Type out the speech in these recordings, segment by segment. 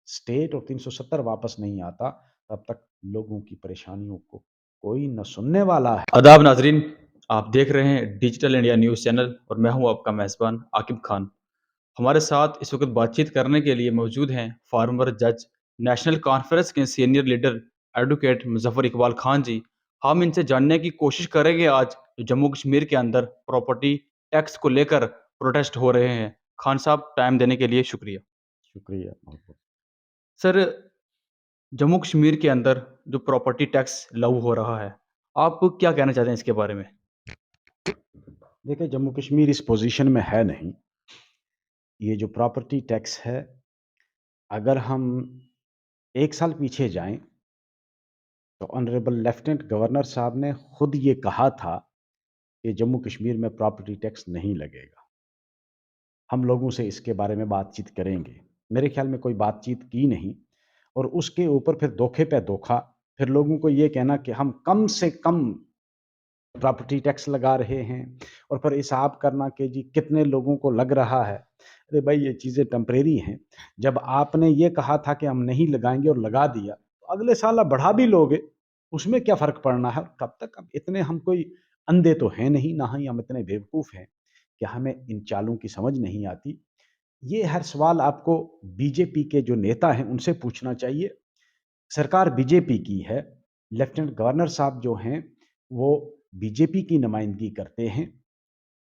State और 370 वापस नहीं आता, तब तक लोगों की परेशानियों को कोई न सुनने वाला है। आदाब नाजरीन, आप देख रहे हैं डिजिटल इंडिया न्यूज़ चैनल और मैं हूं आपका मेज़बान आकिब खान। हमारे साथ इस वक्त बातचीत करने के लिए मौजूद हैं फार्मर जज, नेशनल कॉन्फ्रेंस के senior leader advocate Muzaffar Iqbal Khan ji. हम इनसे जानने की कोशिश करेंगे आज जो जम्मू कश्मीर के अंदर प्रॉपर्टी टैक्स को लेकर प्रोटेस्ट हो रहे हैं। खान साहब, टाइम देने के लिए शुक्रिया। शुक्रिया बहुत-बहुत। सर, जम्मू कश्मीर के अंदर जो प्रॉपर्टी टैक्स लागू हो रहा है, आप क्या कहना चाहते हैं इसके बारे में? देखिए, जम्मू कश्मीर इस पोज़ीशन में है नहीं। ये जो प्रॉपर्टी टैक्स है, अगर हम 1 साल पीछे जाएँ, तो ऑनरेबल लेफ्टिनेंट गवर्नर साहब ने खुद ये कहा था कि जम्मू कश्मीर में प्रॉपर्टी टैक्स नहीं लगेगा। हम लोगों से इसके बारे में बातचीत करेंगे। मेरे ख़्याल में कोई बातचीत की नहीं और उसके ऊपर फिर धोखे पे धोखा, फिर लोगों को ये कहना कि हम कम से कम प्रॉपर्टी टैक्स लगा रहे हैं और फिर हिसाब करना कि जी कितने लोगों को लग रहा है। अरे भाई, ये चीज़ें टेम्परेरी हैं। जब आपने ये कहा था कि हम नहीं लगाएँगे और लगा दिया, तो अगले साल आप बढ़ा भी लोगे, उसमें क्या फ़र्क पड़ना है? कब तक अब इतने हम कोई अंधे तो हैं नहीं, ना ही हम इतने बेवकूफ़ हैं कि हमें इन चालों की समझ नहीं आती। ये हर सवाल आपको बीजेपी के जो नेता हैं उनसे पूछना चाहिए। सरकार बीजेपी की है, लेफ्टिनेंट गवर्नर साहब जो हैं, वो बीजेपी की नुमाइंदगी करते हैं।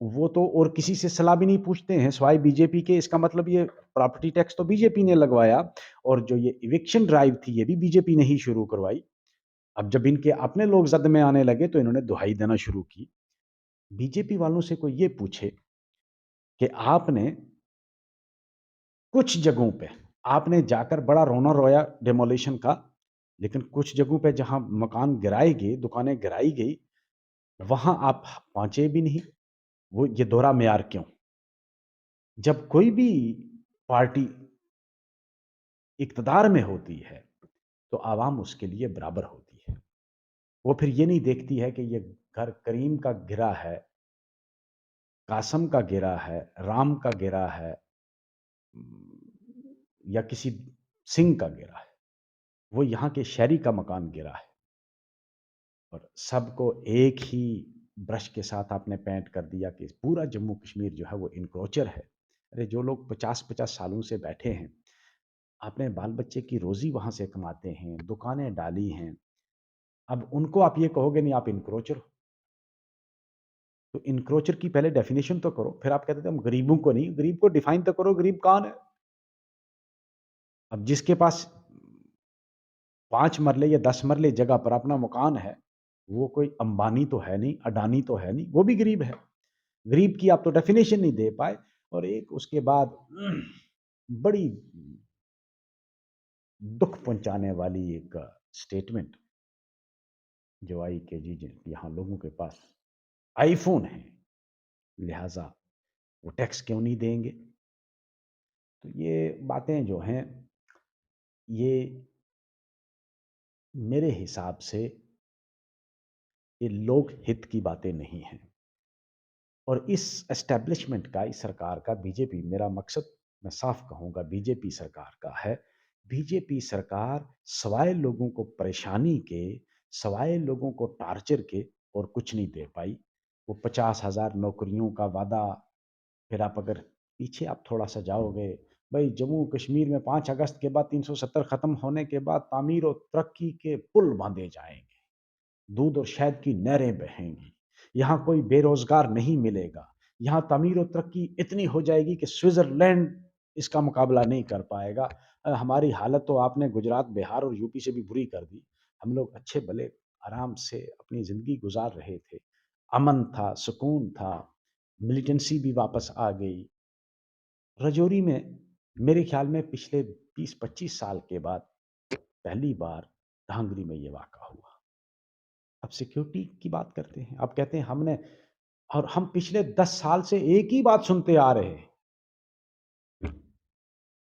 वो तो और किसी से सलाह भी नहीं पूछते हैं सिवाय बीजेपी के। इसका मतलब ये प्रॉपर्टी टैक्स तो बीजेपी ने लगवाया और जो ये इविक्शन ड्राइव थी, ये भी बीजेपी ने ही शुरू करवाई। अब जब इनके अपने लोग ज़द में आने लगे, तो इन्होंने दुहाई देना शुरू की। बीजेपी वालों से कोई ये पूछे कि आपने कुछ जगहों पे आपने जाकर बड़ा रोना-रोया डिमोलिशन का, लेकिन कुछ जगहों पे जहाँ मकान गिराए गए, दुकानें गिराई गई, वहाँ आप पहुँचे भी नहीं। वो ये दोहरा मेयार क्यों? जब कोई भी पार्टी इक़्तिदार में होती है, तो आवाम उसके लिए बराबर होती है। वो फिर ये नहीं देखती है कि ये घर करीम का गिरा है, कासम का गिरा है, राम का गिरा है, या किसी सिंह का गिरा है। वो यहाँ के शहरी का मकान गिरा है और सबको एक ही ब्रश के साथ आपने पेंट कर दिया कि पूरा जम्मू कश्मीर जो है वो एनक्रोचर है। अरे, जो लोग 50-50 सालों से बैठे हैं, अपने बाल-बच्चे की रोज़ी वहाँ से कमाते हैं, दुकानें डाली हैं। अब उनको आप ये कहोगे नहीं आप एनक्रोचर हो। तो एनक्रोचर की पहले डेफिनिशन तो करो, फिर आप कहते थे हम गरीबों को नहीं, गरीब को डिफाइन तो करो, गरीब कौन है? अब जिसके पास 5 मरले या 10 मरले जगह पर अपना मकान है, वो कोई अंबानी तो है नहीं, अडानी तो है नहीं, वो भी गरीब है। गरीब की आप तो डेफिनेशन नहीं दे पाए और एक उसके बाद बड़ी दुःख पहुँचाने वाली एक स्टेटमेंट जो आई कि जी, जी, यहाँ लोगों के पास आईफ़ोन है, लिहाज़ा वो टैक्स क्यों नहीं देंगे? तो ये बातें जो हैं, ये मेरे हिसाब से ये लोक हित की बातें नहीं हैं और इस एस्टेब्लिशमेंट का, इस सरकार का, बीजेपी, मेरा मकसद मैं साफ कहूँगा बीजेपी सरकार का है। बीजेपी सरकार सवाए लोगों को परेशानी के, सवाए लोगों को टार्चर के और कुछ नहीं दे पाई। वो 50,000 नौकरियों का वादा, फिर आप अगर पीछे आप थोड़ा-सा जाओगे, भई जम्मू कश्मीर में 5 अगस्त के बाद 370 खत्म होने के बाद तामीर और तरक्की के पुल बाँधे जाएँगे। दूध और शहद की नहरें बहेंगी। यहाँ कोई बेरोज़गार नहीं मिलेगा। यहाँ तमीर और तरक्की इतनी हो जाएगी कि स्विट्ज़रलैंड इसका मुकाबला नहीं कर पाएगा। हमारी हालत तो आपने गुजरात, बिहार और यूपी से भी बुरी कर दी। हम लोग अच्छे-भले आराम से अपनी ज़िंदगी गुज़ार रहे थे। अमन था, सुकून था, मिलिटेंसी भी वापस आ गई। राजौरी में मेरे ख़्याल में पिछले 20-25 साल के बाद पहली बार धांगरी में ये वाक़ा हुआ। अब सिक्योरिटी की बात करते हैं। अब कहते हैं हमने, और हम पिछले 10 साल से एक ही बात सुनते आ रहे हैं।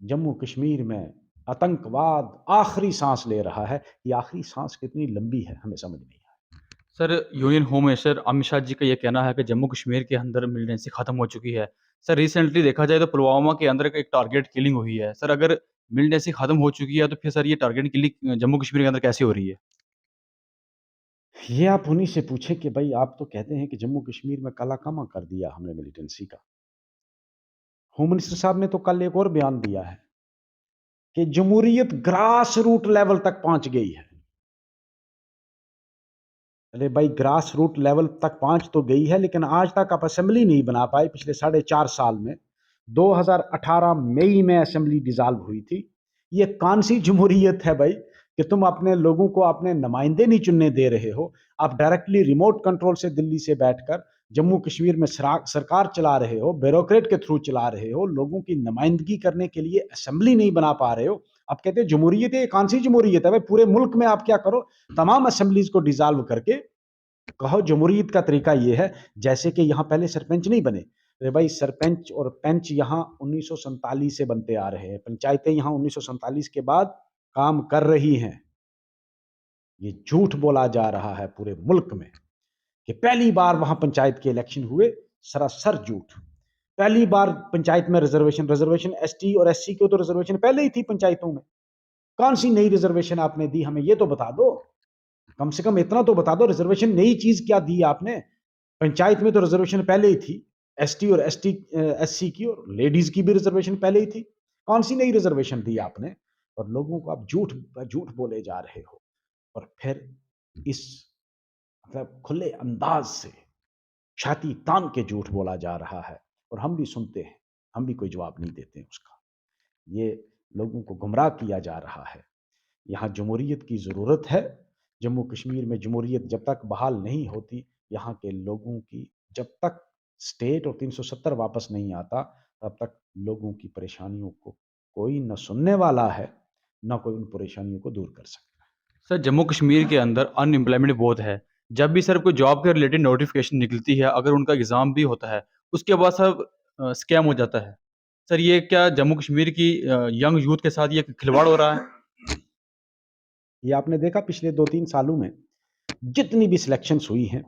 जम्मू कश्मीर में आतंकवाद आखिरी सांस ले रहा है। ये आखिरी सांस कितनी लंबी है हमें समझ नहीं आया। Sir, union home minister Amit Shah ji का ये कहना है कि जम्मू कश्मीर के अंदर मिलिटेंसी खत्म हो चुकी है। सर, रिसेंटली देखा जाए तो पुलवामा के अंदर एक टारगेट किलिंग हुई है। सर, अगर मिलिटेंसी खत्म हो चुकी है, तो फिर सर ये टारगेट किलिंग जम्मू कश्मीर के अंदर कैसे हो रही है? ये आप उन्हीं से पूछें कि भाई आप तो कहते हैं कि जम्मू कश्मीर में काला-कामा कर दिया हमने मिलिटेंसी का। होम मिनिस्टर साहब ने तो कल एक और बयान दिया है कि जमहूरियत ग्रास रूट लेवल तक पहुँच गई है। अरे भाई ग्रास रूट लेवल तक पहुँच तो गई है, लेकिन आज तक आप असेंबली नहीं बना पाए पिछले साढ़े 4 साल में। 2018 मई में असेंबली डिसॉल्व हुई थी। ये कौन-सी जमहूरियत है भाई कि तुम अपने लोगों को अपने नुमाइंदे नहीं चुनने दे रहे हो। आप डायरेक्टली रिमोट कंट्रोल से दिल्ली से बैठकर जम्मू कश्मीर में सरकार चला रहे हो, ब्यूरोक्रेट के थ्रू चला रहे हो, लोगों की नुमाइंदगी करने के लिए असेंबली नहीं बना पा रहे हो। आप कहते हो जमहूरियत है, ये कौन-सी जमहूरियत है भाई? पूरे मुल्क में आप क्या करो, तमाम असेंबलीज़ को डिसॉल्व करके कहो जमहूरियत का तरीका ये है, जैसे कि यहाँ पहले सरपंच नहीं बने। अरे भाई सरपंच और पंच यहाँ 1947 से बनते आ रहे हैं। पंचायतें यहाँ 1947 के बाद काम कर रही हैं। ये झूठ बोला जा रहा है पूरे मुल्क में कि पहली बार वहाँ पंचायत के इलेक्शन हुए, सरासर झूठ। पहली बार पंचायत में रिज़र्वेशन एसटी और एससी को तो रिज़र्वेशन पहले ही थी पंचायतों में। कौन-सी नई रिज़र्वेशन आपने दी हमें ये तो बता दो। कम से कम इतना तो बता दो रिज़र्वेशन नई चीज़ क्या दी आपने? पंचायत में तो रिजर्वेशन पहले ही थी। एसटी और एससी की और लेडीज की भी रिजर्वेशन पहले ही थी। कौन सी नई रिजर्वेशन दी आपने? और लोगों को आप झूठ झूठ बोले जा रहे हो और फिर इस मतलब खुले अंदाज से छाती तान के झूठ बोला जा रहा है और हम भी सुनते हैं, हम भी कोई जवाब नहीं देते हैं उसका। ये लोगों को गुमराह किया जा रहा है। यहाँ जमहूरियत की ज़रूरत है। जम्मू कश्मीर में जमहूरियत जब तक बहाल नहीं होती, यहाँ के लोगों की जब तक स्टेट और 370 वापस नहीं आता, तब तक लोगों की परेशानियों को कोई न सुनने वाला है, ना कोई उन परेशानियों को दूर कर सकता है। सर जम्मू कश्मीर के अंदर अनएम्प्लॉयमेंट बहुत है। जब भी सर कोई जॉब के रिलेटेड नोटिफ़िकेशन निकलती है, अगर उनका एग्ज़ाम भी होता है, उसके बाद सब स्कैम हो जाता है। सर ये क्या जम्मू कश्मीर की यंग यूथ के साथ ये खिलवाड़ हो रहा है? ये आपने देखा पिछले 2-3 सालों में जितनी भी सिलेक्शंस हुई हैं,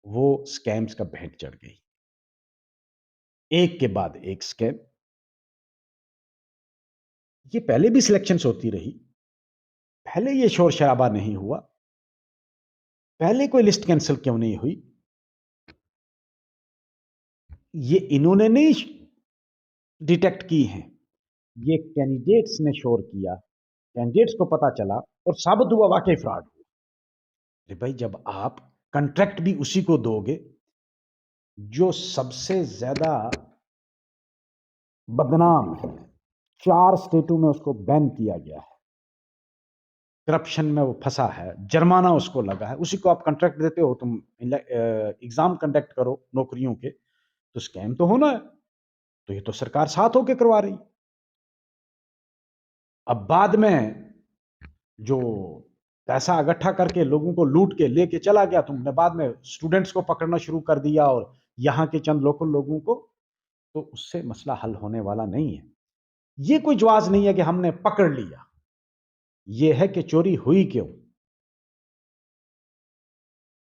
वो स्कैम्स का भेंट चढ़ गई। एक के बाद एक स्कैम। ये पहले भी सिलेक्शंस होती रही, पहले ये शोर-शराबा नहीं हुआ, पहले कोई लिस्ट कैंसल क्यों नहीं हुई? ये इन्होंने नहीं डिटेक्ट की हैं, ये कैंडिडेट्स ने शोर किया, कैंडिडेट्स को पता चला और साबित हुआ वाक़ई फ्रॉड हुआ। अरे भाई जब आप कॉन्ट्रैक्ट भी उसी को दोगे, जो सबसे ज़्यादा बदनाम है, 4 स्टेटों में उसको बैन किया गया है, करप्शन में वो फँसा है, जुर्माना उसको लगा है, उसी को आप कॉन्ट्रैक्ट देते हो, तुम एग्ज़ाम कंडक्ट करो नौकरियों के, तो स्कैम तो होना है, तो ये तो सरकार साथ होके करवा रही है। अब बाद में जो पैसा इकट्ठा करके लोगों को लूट के लेके चला गया, तुमने बाद में स्टूडेंट्स को पकड़ना शुरू कर दिया और यहाँ के चंद लोकल लोगों को, तो उससे मसला हल होने वाला नहीं है। ये कोई जवाब नहीं है कि हमने पकड़ लिया, ये है कि चोरी हुई क्यों?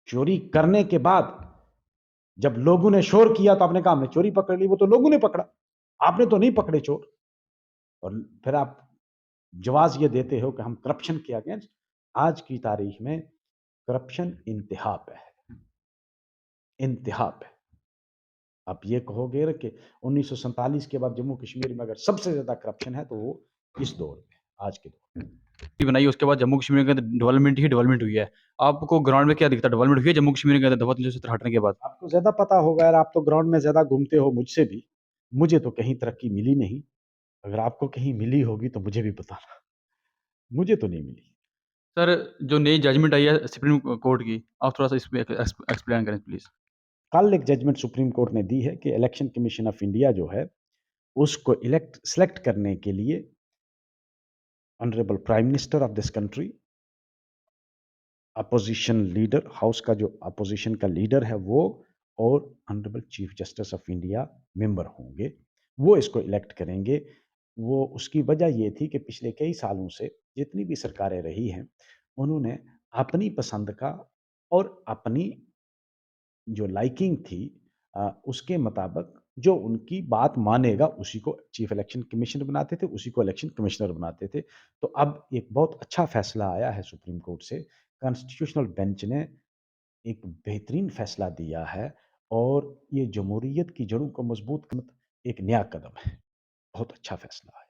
चोरी करने के बाद जब लोगों ने शोर किया तो आपने कहा हमने चोरी पकड़ ली, वो तो लोगों ने पकड़ा, आपने तो नहीं पकड़े चोर। और फिर आप जवाब ये देते हो कि हम करप्शन के अगेंस्ट। आज की तारीख में करप्शन इंतहा पे है, इंतहा पे। आप ये कहोगे ना कि 1947 के बाद जम्मू कश्मीर में अगर सबसे ज़्यादा करप्शन है, तो वो इस दौर में, आज के दौर में। बनाई उसके बाद जम्मू कश्मीर के अंदर डेवलपमेंट ही डेवलपमेंट हुई है। आपको ग्राउंड में क्या दिखता है? डेवलपमेंट हुई है जम्मू कश्मीर के अंदर दफ़ा 370 हटने के बाद? आपको ज़्यादा पता होगा यार, आप तो ग्राउंड में ज़्यादा घूमते हो मुझसे भी। मुझे तो कहीं तरक्की मिली नहीं। अगर आपको कहीं मिली होगी तो मुझे भी बताना। मुझे तो नहीं मिली। सर जो नई जजमेंट आई है सुप्रीम कोर्ट की, आप थोड़ा-सा इस पे एक्सप्लेन करें प्लीज़। कल एक जजमेंट सुप्रीम कोर्ट ने दी है कि इलेक्शन कमीशन ऑफ इंडिया जो है, उसको सेलेक्ट करने के लिए honourable prime minister of this country, opposition leader, house का जो अपोजिशन का लीडर है वो और honourable chief justice of India member होंगे। वो इसको इलेक्ट करेंगे। वो उसकी वजह ये थी कि पिछले कई सालों से जितनी भी सरकारें रही हैं, उन्होंने अपनी पसंद का और अपनी जो लाइकिंग थी उसके मुताबिक जो उनकी बात मानेगा उसी को चीफ इलेक्शन कमिश्नर बनाते थे, उसी को इलेक्शन कमिश्नर बनाते थे। तो अब एक बहुत अच्छा फैसला आया है सुप्रीम कोर्ट से, कॉन्स्टिट्यूशनल बेंच ने एक बेहतरीन फैसला दिया है और ये जमहूरियत की जड़ों को मजबूत करने एक नया कदम है। बहुत अच्छा फैसला है।